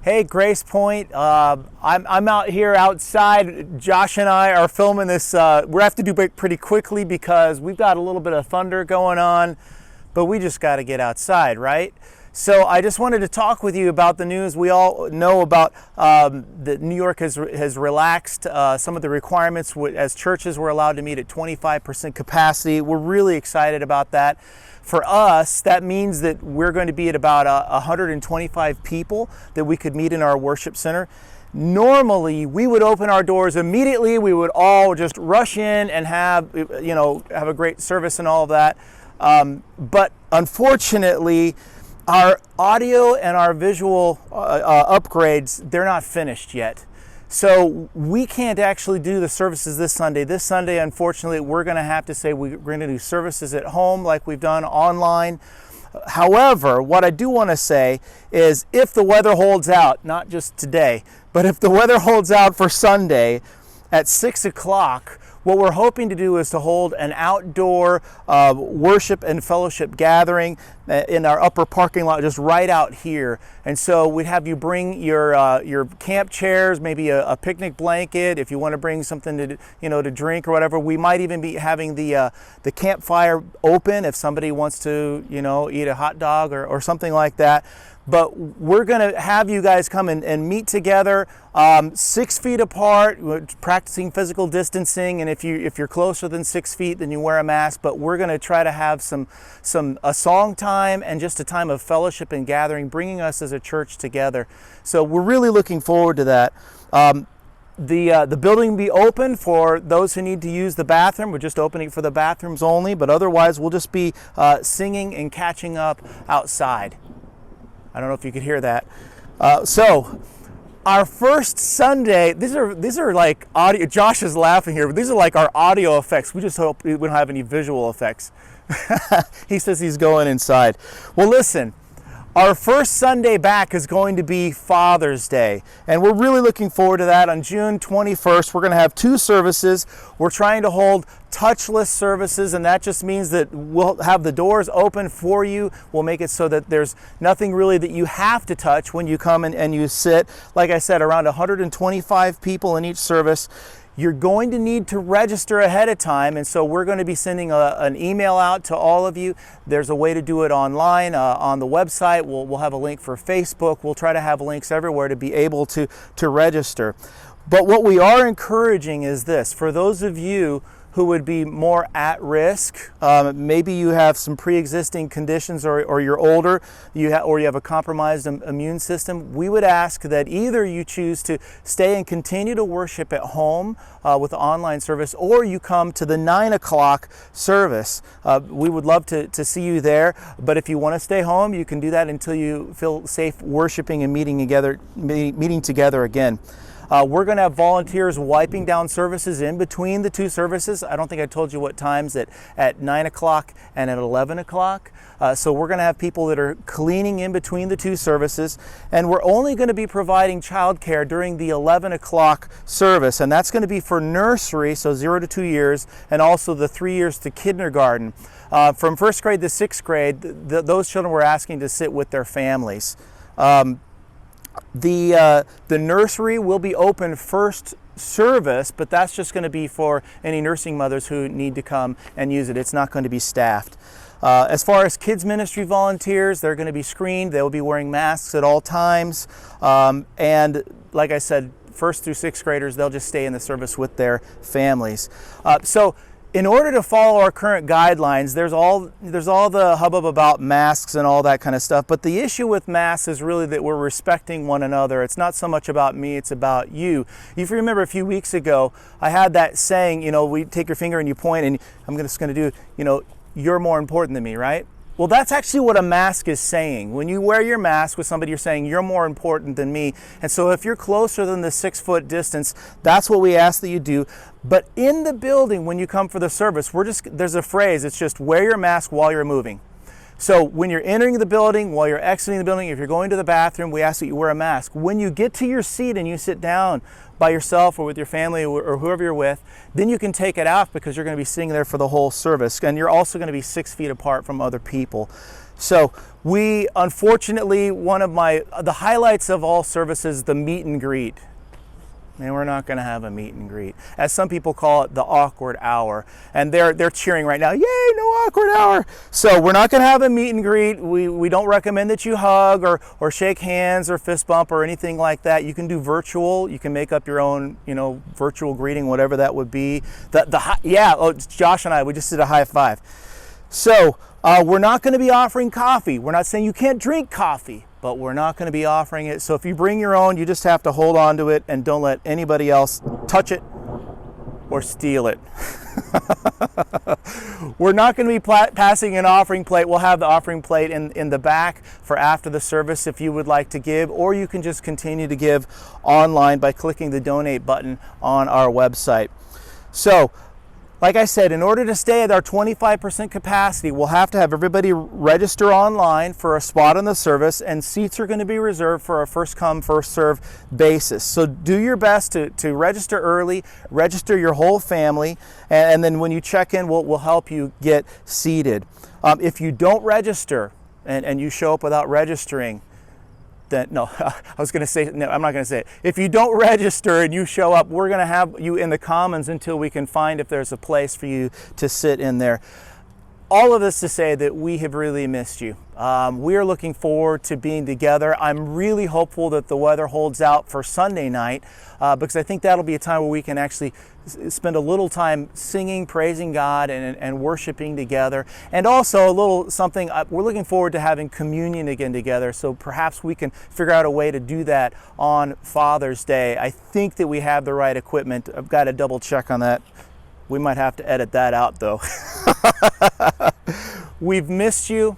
Hey, Grace Point. I'm out here outside. Josh and I are filming this. We have to do it pretty quickly because we've got a little bit of thunder going on, but we just got to get outside, right? So I just wanted to talk with you about the news. We all know about that New York has relaxed some of the requirements as churches were allowed to meet at 25% capacity. We're really excited about that. For us, that means that we're going to be at about 125 people that we could meet in our worship center. Normally, we would open our doors immediately. We would all just rush in and have a great service and all of that. But unfortunately, our audio and our visual upgrades, they're not finished yet. So we can't actually do the services this Sunday. This Sunday, unfortunately, we're going to have to say we're going to do services at home like we've done online. However, what I do want to say is if the weather holds out, not just today, but if the weather holds out for Sunday at 6 o'clock, what we're hoping to do is to hold an outdoor worship and fellowship gathering in our upper parking lot, just right out here. And so we'd have you bring your camp chairs, maybe a picnic blanket, if you want to bring something to drink or whatever. We might even be having the campfire open if somebody wants to eat a hot dog or something like that. But we're going to have you guys come and meet together 6 feet apart, practicing physical distancing. And if you're closer than 6 feet, then you wear a mask. But we're going to try to have a song time and just a time of fellowship and gathering, bringing us as a church together. So we're really looking forward to that. The building will be open for those who need to use the bathroom. We're just opening for the bathrooms only. But otherwise, we'll just be singing and catching up outside. I don't know if you could hear that. So our first Sunday, these are like audio. Josh is laughing here, but these are like our audio effects. We just hope we don't have any visual effects. He says he's going inside. Well, listen, our first Sunday back is going to be Father's Day, and we're really looking forward to that. On June 21st, we're going to have 2 services. We're trying to hold touchless services, and that just means that we'll have the doors open for you. We'll make it so that there's nothing really that you have to touch when you come and you sit. Like I said, around 125 people in each service. You're going to need to register ahead of time, and so we're going to be sending an email out to all of you. There's a way to do it online on the website. We'll have a link for Facebook. We'll try to have links everywhere to be able to register. But what we are encouraging is this: for those of you who would be more at risk, maybe you have some pre-existing conditions or you're older, or you have a compromised immune system, we would ask that either you choose to stay and continue to worship at home with the online service, or you come to the 9 o'clock service. We would love to see you there, but if you want to stay home, you can do that until you feel safe worshiping and meeting together again. We're going to have volunteers wiping down services in between the 2 services. I don't think I told you what times, at 9 o'clock and at 11 o'clock. So we're going to have people that are cleaning in between the 2 services. And we're only going to be providing childcare during the 11 o'clock service. And that's going to be for nursery, so 0 to 2 years, and also the 3 years to kindergarten. From 1st grade to 6th grade, those children we're asking to sit with their families. The nursery will be open first service, but that's just going to be for any nursing mothers who need to come and use it. It's not going to be staffed. As far as kids ministry volunteers, they're going to be screened. They'll be wearing masks at all times. And like I said, 1st through 6th graders, they'll just stay in the service with their families. So in order to follow our current guidelines, there's all the hubbub about masks and all that kind of stuff. But the issue with masks is really that we're respecting one another. It's not so much about me, it's about you. If you remember a few weeks ago, I had that saying, we take your finger and you point, and I'm just going to do, you're more important than me, right? Well, that's actually what a mask is saying. When you wear your mask with somebody, you're saying you're more important than me. And so if you're closer than the 6 foot distance, that's what we ask that you do. But in the building, when you come for the service, there's a phrase, it's just wear your mask while you're moving. So when you're entering the building, while you're exiting the building, if you're going to the bathroom, we ask that you wear a mask. When you get to your seat and you sit down by yourself or with your family or whoever you're with, then you can take it off because you're going to be sitting there for the whole service. And you're also going to be 6 feet apart from other people. So We, unfortunately, one of the highlights of all services, the meet and greet. And we're not going to have a meet and greet. As some people call it, the awkward hour. And they're cheering right now, yay, no awkward hour. So we're not going to have a meet and greet. We don't recommend that you hug or shake hands or fist bump or anything like that. You can do virtual. You can make up your own, virtual greeting, whatever that would be. Josh and I, we just did a high five. So we're not going to be offering coffee. We're not saying you can't drink coffee, but we're not going to be offering it. So if you bring your own, you just have to hold on to it and don't let anybody else touch it or steal it. We're not going to be passing an offering plate. We'll have the offering plate in the back for after the service if you would like to give, or you can just continue to give online by clicking the donate button on our website. So, like I said, in order to stay at our 25% capacity, we'll have to have everybody register online for a spot in the service, and seats are going to be reserved for a first come, first serve basis. So do your best to register early, register your whole family, and then when you check in, we'll help you get seated. If you don't register and you show up without registering, I'm not going to say it. If you don't register and you show up, we're going to have you in the commons until we can find if there's a place for you to sit in there. All of this to say that we have really missed you. We are looking forward to being together. I'm really hopeful that the weather holds out for Sunday night because I think that'll be a time where we can actually spend a little time singing, praising God, and worshiping together. And also a little something, we're looking forward to having communion again together, so perhaps we can figure out a way to do that on Father's Day. I think that we have the right equipment. I've got to double check on that. We might have to edit that out though. We've missed you.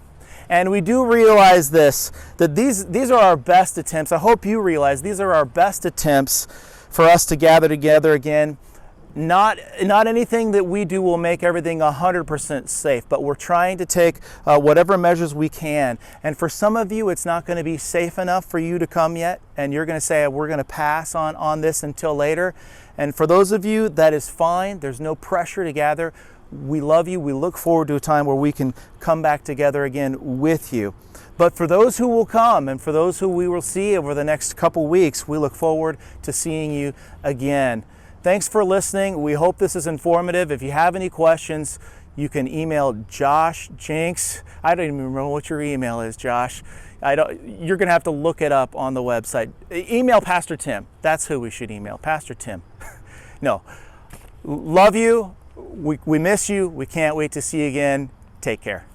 And we do realize that these are our best attempts. I hope you realize these are our best attempts for us to gather together again. Not anything that we do will make everything 100% safe, but we're trying to take whatever measures we can. And for some of you, it's not going to be safe enough for you to come yet, and you're going to say, we're going to pass on this until later. And for those of you, that is fine. There's no pressure to gather. We love you. We look forward to a time where we can come back together again with you. But for those who will come and for those who we will see over the next couple weeks, we look forward to seeing you again. Thanks for listening. We hope this is informative. If you have any questions, you can email Josh Jenks. I don't even remember what your email is, Josh. You're going to have to look it up on the website. Email Pastor Tim. That's who we should email, Pastor Tim. No. Love you. We miss you. We can't wait to see you again. Take care.